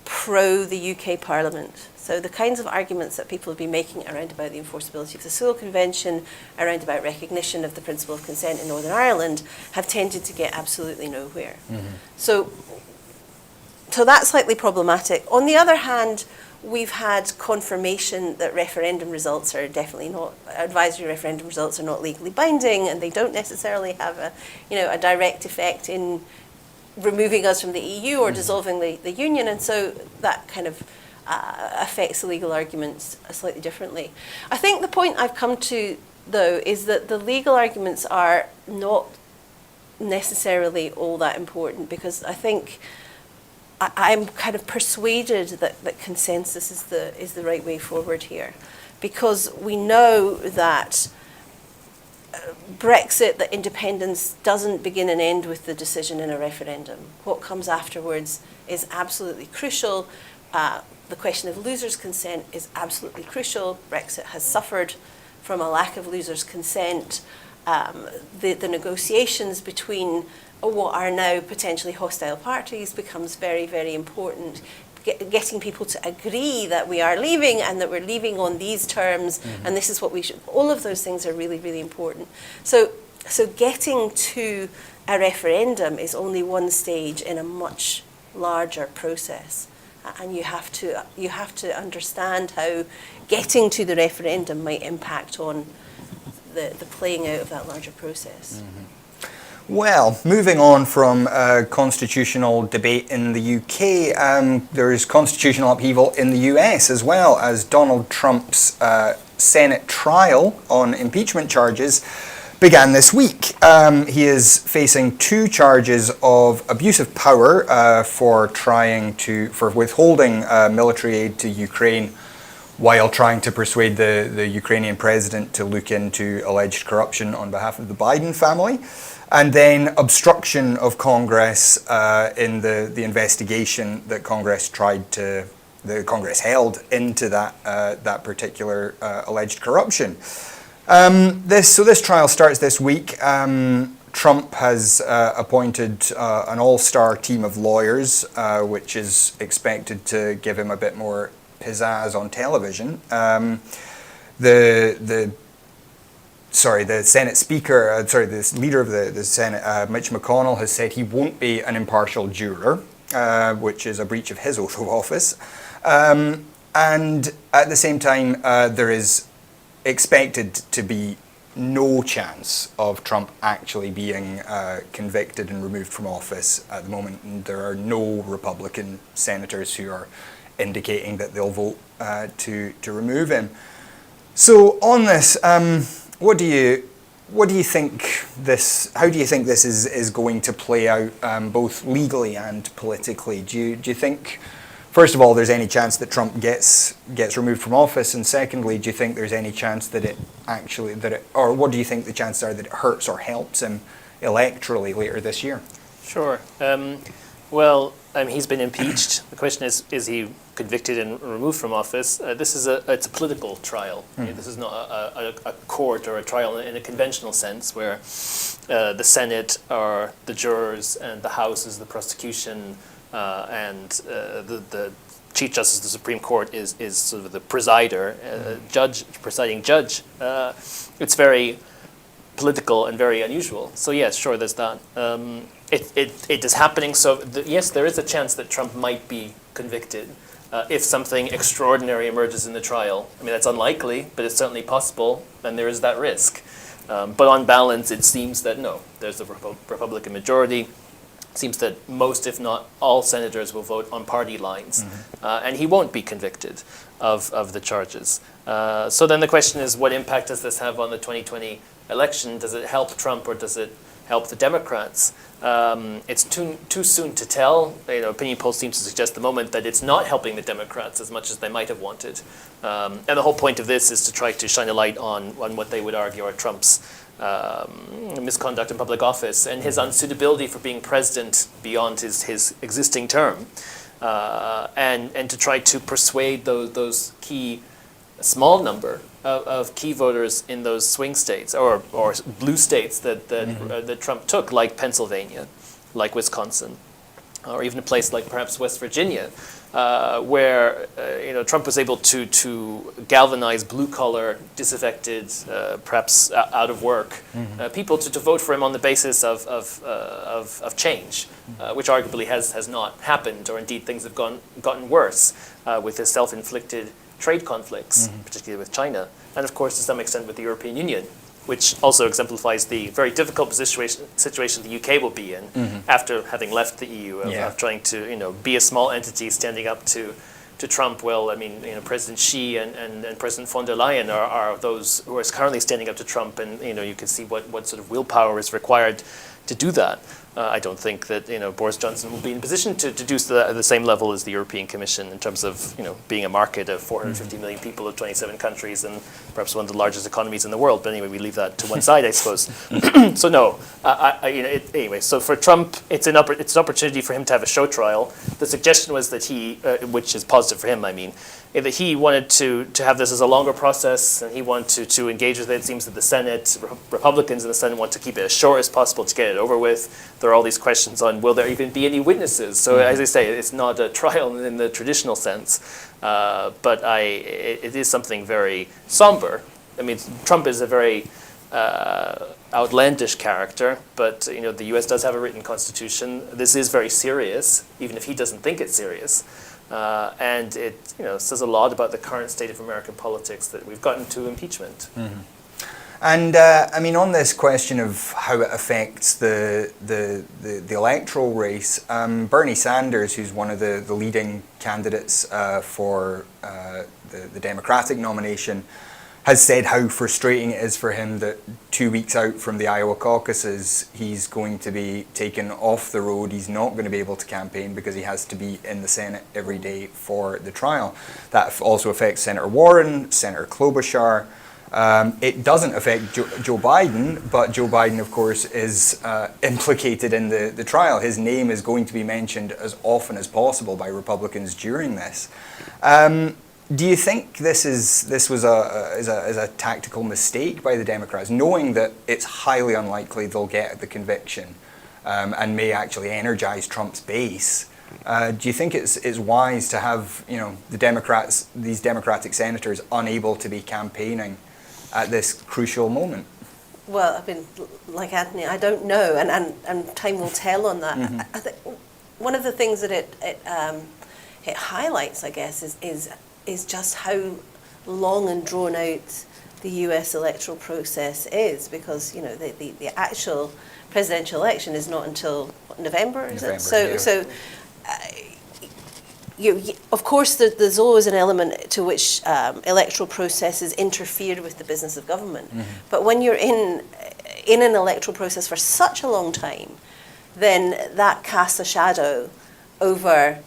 pro the UK Parliament. So the kinds of arguments that people have been making around about the enforceability of the Civil Convention, around about recognition of the principle of consent in Northern Ireland, have tended to get absolutely nowhere. So that's slightly problematic. On the other hand, we've had confirmation that referendum results are definitely not, advisory referendum results are not legally binding, and they don't necessarily have a direct effect in removing us from the EU or dissolving the Union, and so that kind of affects the legal arguments slightly differently. I think the point I've come to, though, is that the legal arguments are not necessarily all that important, because I think I'm kind of persuaded that consensus is the right way forward here, because we know that Brexit, that independence doesn't begin and end with the decision in a referendum. What comes afterwards is absolutely crucial. The question of losers' consent is absolutely crucial. Brexit has suffered from a lack of losers' consent. The negotiations between what are now potentially hostile parties becomes very, very important. Getting people to agree that we are leaving and that we're leaving on these terms and this is what we should, all of those things are really, really important. So getting to a referendum is only one stage in a much larger process. And you have to understand how getting to the referendum might impact on the playing out of that larger process.
Well, moving on from constitutional debate in the UK, there is constitutional upheaval in the US as well, as Donald Trump's Senate trial on impeachment charges began this week. He is facing 2 charges of abuse of power for withholding military aid to Ukraine while trying to persuade the Ukrainian president to look into alleged corruption on behalf of the Biden family. And then obstruction of Congress in the investigation that Congress held into that particular alleged corruption. This trial starts this week. Trump has appointed an all-star team of lawyers, which is expected to give him a bit more pizzazz on television. The Senate Speaker, the leader of the Senate, Mitch McConnell, has said he won't be an impartial juror, which is a breach of his oath of office. And at the same time, there is expected to be no chance of Trump actually being convicted and removed from office at the moment. And there are no Republican senators who are indicating that they'll vote to remove him. So on this, what do you think this? How do you think this is going to play out, both legally and politically? Do you think, first of all, there's any chance that Trump gets removed from office, and secondly, do you think there's any chance that or what do you think the chances are that it hurts or helps him electorally later this year?
Sure. He's been impeached. The question is he convicted and removed from office? It's a political trial. This is not a court or a trial in a conventional sense, where the Senate are the jurors and the House is the prosecution, and the Chief Justice of the Supreme Court is sort of the presider, presiding judge. It's very political and very unusual. So yes, sure, there's that. It is happening. So yes, there is a chance that Trump might be convicted if something extraordinary emerges in the trial. I mean, that's unlikely, but it's certainly possible, and there is that risk. But on balance, it seems that no, there's a Republican majority. It seems that most, if not all, senators will vote on party lines, and he won't be convicted of the charges. So then the question is, what impact does this have on the 2020 election? Does it help Trump or does it help the Democrats? It's too soon to tell. Opinion polls seem to suggest at the moment that it's not helping the Democrats as much as they might have wanted. And the whole point of this is to try to shine a light on what they would argue are Trump's misconduct in public office and his unsuitability for being president beyond his existing term, and to try to persuade those key small number of key voters in those swing states or blue states that Trump took, like Pennsylvania, like Wisconsin, or even a place like perhaps West Virginia, where Trump was able to galvanize blue-collar, disaffected, perhaps out of work people to vote for him on the basis of change, which arguably has not happened, or indeed things have gotten worse with his self-inflicted trade conflicts, particularly with China, and of course to some extent with the European Union, which also exemplifies the very difficult situation the UK will be in after having left the EU, of trying to be a small entity standing up to Trump. Well, I mean, President Xi and President von der Leyen are those who are currently standing up to Trump, and you can see what sort of willpower is required to do that. I don't think that Boris Johnson will be in a position to do so at the same level as the European Commission in terms of being a market of 450 million people of 27 countries and perhaps one of the largest economies in the world. But anyway, we leave that to one side, I suppose. So no, anyway. So for Trump, it's an opportunity for him to have a show trial. The suggestion was that he, which is positive for him, I mean, that he wanted to have this as a longer process, and he wanted to engage with it. It seems that the Senate, Republicans in the Senate, want to keep it as short as possible to get it over with. There are all these questions on, will there even be any witnesses? So as I say, it's not a trial in the traditional sense, but it is something very somber. I mean, Trump is a very outlandish character, but the U.S. does have a written constitution. This is very serious, even if he doesn't think it's serious. And it says a lot about the current state of American politics that we've gotten to impeachment.
And I mean, on this question of how it affects the electoral race, Bernie Sanders, who's one of the leading candidates for the Democratic nomination, has said how frustrating it is for him that 2 weeks out from the Iowa caucuses, he's going to be taken off the road. He's not going to be able to campaign because he has to be in the Senate every day for the trial. That also affects Senator Warren, Senator Klobuchar. It doesn't affect Joe Biden, but Joe Biden, of course, is implicated in the trial. His name is going to be mentioned as often as possible by Republicans during this. Do you think this was a tactical mistake by the Democrats, knowing that it's highly unlikely they'll get the conviction, and may actually energize Trump's base? Do you think it's wise to have these Democratic senators unable to be campaigning at this crucial moment?
Well, I mean, like Anthony, I don't know, and time will tell on that.
Mm-hmm.
I think one of the things that it highlights, I guess, is just how long and drawn out the U.S. electoral process is, because the actual presidential election is not until November, is it? So. Of course, there's always an element to which electoral processes interfere with the business of government. Mm-hmm. But when you're in an electoral process for such a long time, then that casts a shadow over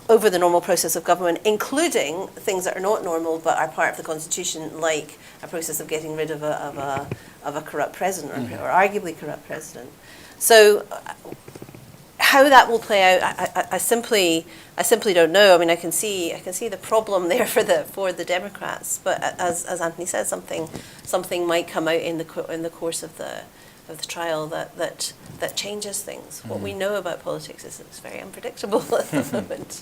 over the normal process of government, including things that are not normal but are part of the Constitution, like a process of getting rid of a corrupt president, mm-hmm. or arguably corrupt president. So. How that will play out, I simply don't know. I mean, I can see the problem there for the Democrats, but as Anthony said, something might come out in the course of the trial that changes things. What we know about politics is it's very unpredictable at the moment.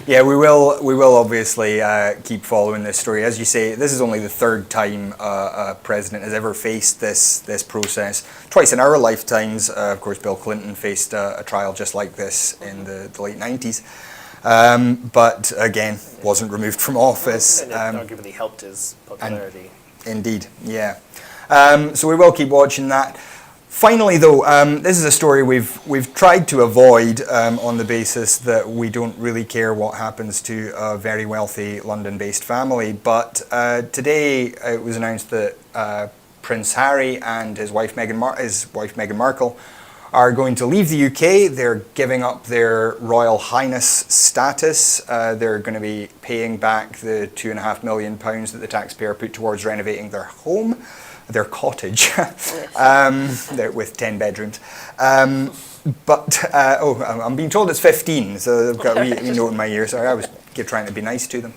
Yeah, we will obviously keep following this story. As you say, this is only the third time a president has ever faced this process. Twice in our lifetimes, of course, Bill Clinton faced a trial just like this in the late 90s. But again, wasn't removed from office.
And it arguably helped his popularity.
Indeed, yeah. So we will keep watching that. Finally, though, this is a story we've tried to avoid on the basis that we don't really care what happens to a very wealthy London-based family. But today it was announced that Prince Harry and his wife Meghan Markle are going to leave the UK. They're giving up their Royal Highness status. They're going to be paying back the £2.5 million that the taxpayer put towards renovating their home. Their cottage, with 10 bedrooms. But I'm being told it's 15, so I've got a wee note in my ear. Sorry, I was trying to be nice to them.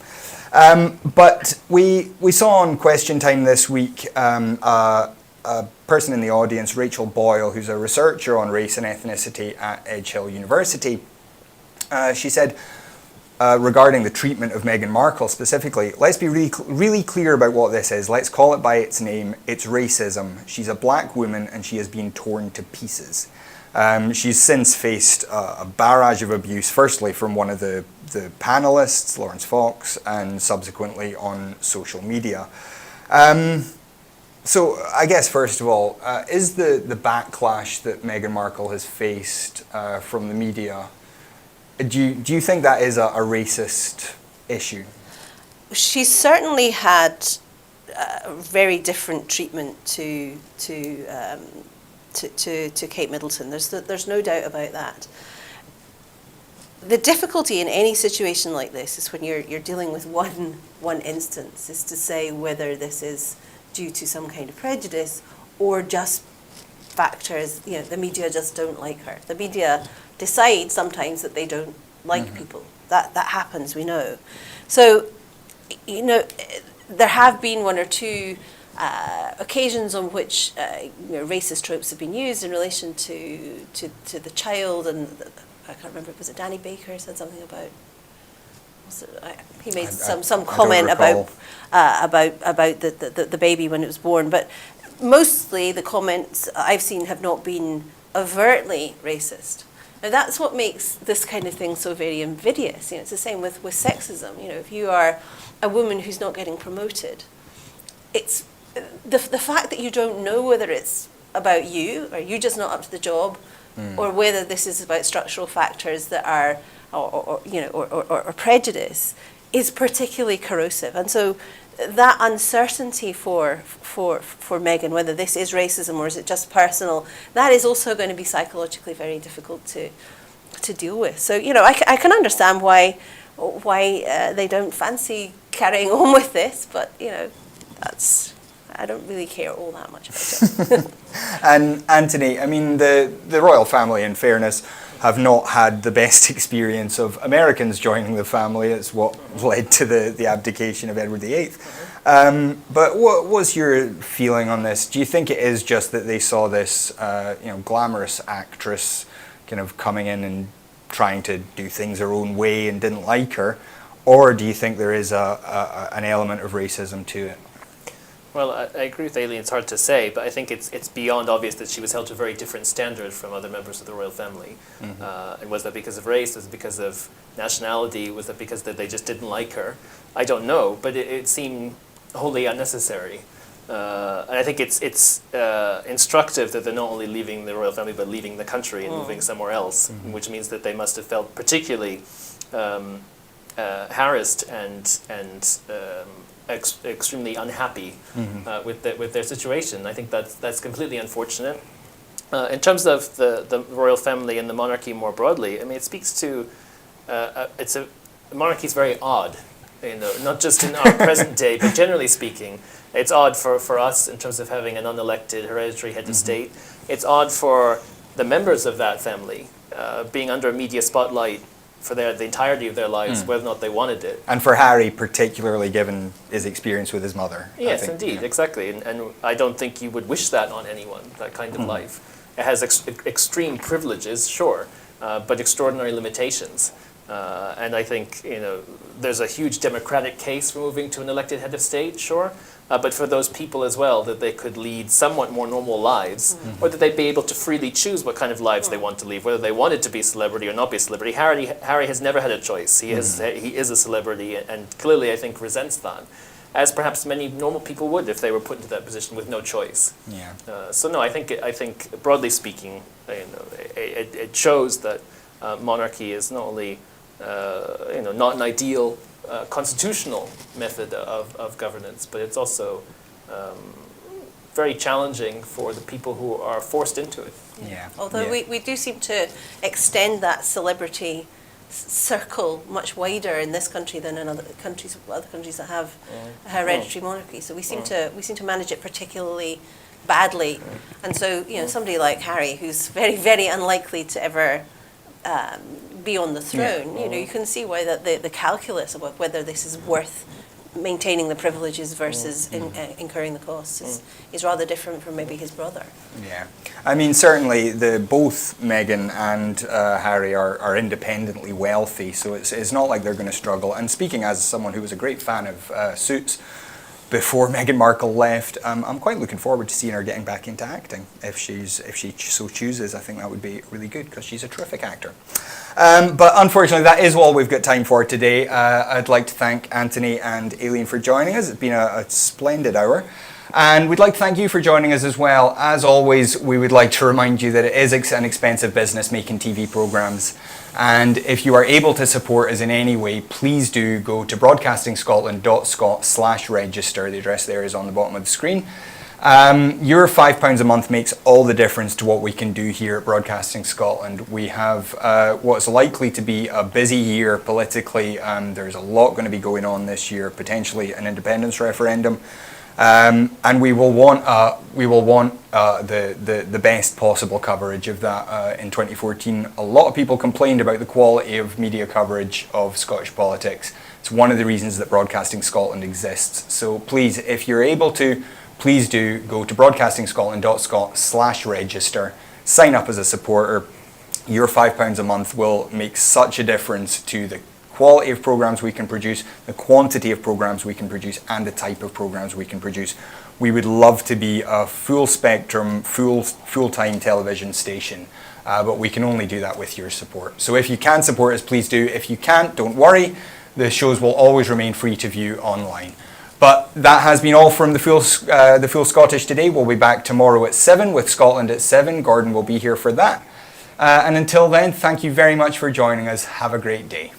But we saw on Question Time this week a person in the audience, Rachel Boyle, who's a researcher on race and ethnicity at Edge Hill University. She said, regarding the treatment of Meghan Markle specifically, let's be really clear about what this is. Let's call it by its name. It's racism. She's a black woman and she has been torn to pieces. She's since faced a barrage of abuse, firstly from one of the panelists, Lawrence Fox, and subsequently on social media. So I guess, first of all, is the backlash that Meghan Markle has faced from the media, do you think that is a racist issue?
She's certainly had very different treatment to Kate Middleton. There's no doubt about that. The difficulty in any situation like this is when you're dealing with one instance, is to say whether this is due to some kind of prejudice or just factors. The media just don't like her. The media decide sometimes that they don't like mm-hmm. people. That happens, we know. So, there have been one or two occasions on which racist tropes have been used in relation to the child, and I can't remember, was it Danny Baker said something about? He made some comment about the baby when it was born, but mostly the comments I've seen have not been overtly racist. Now that's what makes this kind of thing so very invidious. It's the same with sexism. If you are a woman who's not getting promoted, it's the fact that you don't know whether it's about you, or you just not up to the job, or whether this is about structural factors that are or prejudice, is particularly corrosive. And so that uncertainty for Meghan, whether this is racism or is it just personal, that is also going to be psychologically very difficult to deal with. So I can understand why they don't fancy carrying on with this, but I don't really care all that much about it.
And Anthony, I mean, the royal family, in fairness, have not had the best experience of Americans joining the family. It's what led to the abdication of Edward VIII. But what was your feeling on this? Do you think it is just that they saw this glamorous actress kind of coming in and trying to do things her own way and didn't like her? Or do you think there is an element of racism to it?
Well, I agree with Aileen, it's hard to say, but I think it's beyond obvious that she was held to a very different standard from other members of the royal family. And was that because of race? Was it because of nationality? Was that because that they just didn't like her? I don't know, but it seemed wholly unnecessary. And I think it's instructive that they're not only leaving the royal family, but leaving the country and moving somewhere else, which means that they must have felt particularly harassed and extremely unhappy with their situation. I think that's completely unfortunate. In terms of the royal family and the monarchy more broadly, I mean, it speaks to monarchy is very odd, not just in our present day, but generally speaking. It's odd for us in terms of having an unelected hereditary head of state. It's odd for the members of that family being under a media spotlight for the entirety of their lives, whether or not they wanted it.
And for Harry, particularly given his experience with his mother.
Yes, indeed, exactly. And I don't think you would wish that on anyone, that kind of life. It has extreme privileges, sure, but extraordinary limitations. And I think there's a huge democratic case for moving to an elected head of state, sure, but for those people as well, that they could lead somewhat more normal lives, or that they'd be able to freely choose what kind of lives they want to lead, whether they wanted to be a celebrity or not be a celebrity. Harry has never had a choice. He is a celebrity, and clearly I think resents that, as perhaps many normal people would if they were put into that position with no choice.
Yeah.
So no, I think broadly speaking, it shows that monarchy is not only not an ideal constitutional method of governance, but it's also very challenging for the people who are forced into it.
Yeah.
Although we do seem to extend that celebrity circle much wider in this country than in other countries that have a hereditary monarchy. So we seem to manage it particularly badly. And so somebody like Harry, who's very, very unlikely to ever be on the throne, you can see why that the calculus about whether this is worth maintaining the privileges versus incurring the costs is rather different from maybe his brother.
Yeah, I mean, certainly both Meghan and Harry are independently wealthy, so it's not like they're going to struggle. And speaking as someone who was a great fan of Suits before Meghan Markle left, I'm quite looking forward to seeing her getting back into acting if she so chooses. I think that would be really good because she's a terrific actor. But unfortunately, that is all we've got time for today. I'd like to thank Anthony and Aileen for joining us. It's been a splendid hour. And we'd like to thank you for joining us as well. As always, we would like to remind you that it is an expensive business making TV programmes. And if you are able to support us in any way, please do go to broadcastingscotland.scot/register. The address there is on the bottom of the screen. Your £5 a month makes all the difference to what we can do here at Broadcasting Scotland. We have what's likely to be a busy year politically. There's a lot going to be going on this year, potentially an independence referendum. And we will want the best possible coverage of that in 2014. A lot of people complained about the quality of media coverage of Scottish politics. It's one of the reasons that Broadcasting Scotland exists. So please, if you're able to, please do go to broadcastingscotland.scot/register. Sign up as a supporter. Your £5 a month will make such a difference to the quality of programmes we can produce, the quantity of programmes we can produce, and the type of programmes we can produce. We would love to be a full spectrum, full-time television station, but we can only do that with your support. So if you can support us, please do. If you can't, don't worry. The shows will always remain free to view online. But that has been all from the Full Scottish today. We'll be back tomorrow at 7 with Scotland at 7. Gordon will be here for that. And until then, thank you very much for joining us. Have a great day.